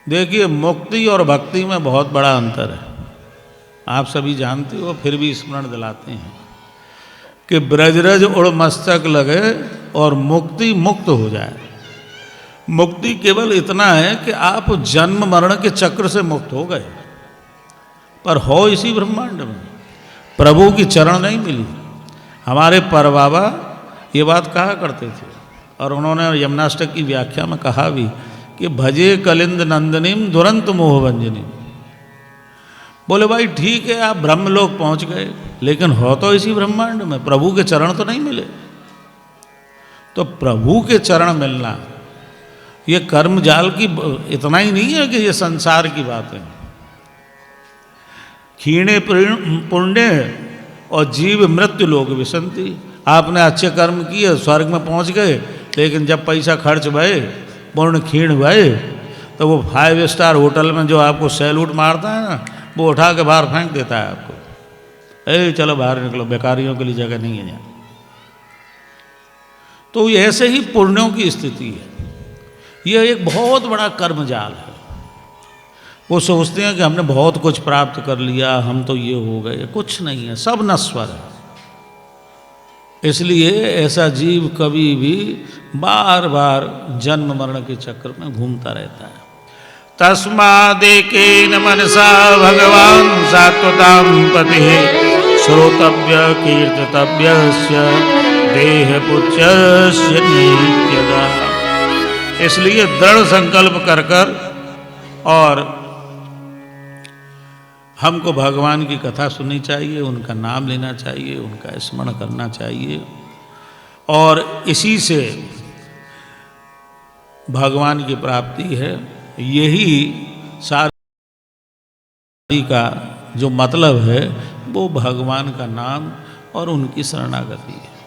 देखिए, मुक्ति और भक्ति में बहुत बड़ा अंतर है। आप सभी जानते हो, फिर भी स्मरण दिलाते हैं कि ब्रजरज उड़ मस्तक लगे और मुक्ति मुक्त हो जाए। मुक्ति केवल इतना है कि आप जन्म मरण के चक्र से मुक्त हो गए, पर हो इसी ब्रह्मांड में। प्रभु की चरण नहीं मिली। हमारे परबाबा ये बात कहा करते थे, और उन्होंने यमुनाष्टक की व्याख्या में कहा भी कि भजे कलिंद नंदनीम दुरंत मोहभंजनी। बोले भाई ठीक है, आप ब्रह्मलोक पहुंच गए, लेकिन हो तो इसी ब्रह्मांड में, प्रभु के चरण तो नहीं मिले। तो प्रभु के चरण मिलना ये कर्म जाल की इतना ही नहीं है कि ये संसार की बात है। क्षीणे पुण्य और जीव मृत्यु लोक विसंति। आपने अच्छे कर्म किए, स्वर्ग में पहुंच गए, लेकिन जब पैसा खर्च भये, पुण्य क्षीण भये, तो वो 5 स्टार होटल में जो आपको सैल्यूट मारता है ना, वो उठा के बाहर फेंक देता है आपको। चलो बाहर निकलो, बेकारियों के लिए जगह नहीं है यहाँ। तो ऐसे ही पुण्यों की स्थिति है। यह एक बहुत बड़ा कर्म जाल है। वो सोचते हैं कि हमने बहुत कुछ प्राप्त कर लिया, हम तो ये हो गए। कुछ नहीं है, सब नश्वर है। इसलिए ऐसा जीव कभी भी बार बार जन्म मरण के चक्र में घूमता रहता है। तस्मादेकेन मनसा भगवान सात्वतां पति श्रोतव्य कीर्तितव्यस्य देह पुच्यस्य नित्यदा। इसलिए दृढ़ संकल्प कर कर और हमको भगवान की कथा सुननी चाहिए, उनका नाम लेना चाहिए, उनका स्मरण करना चाहिए, और इसी से भगवान की प्राप्ति है। यही सारी का जो मतलब है वो भगवान का नाम और उनकी शरणागति है।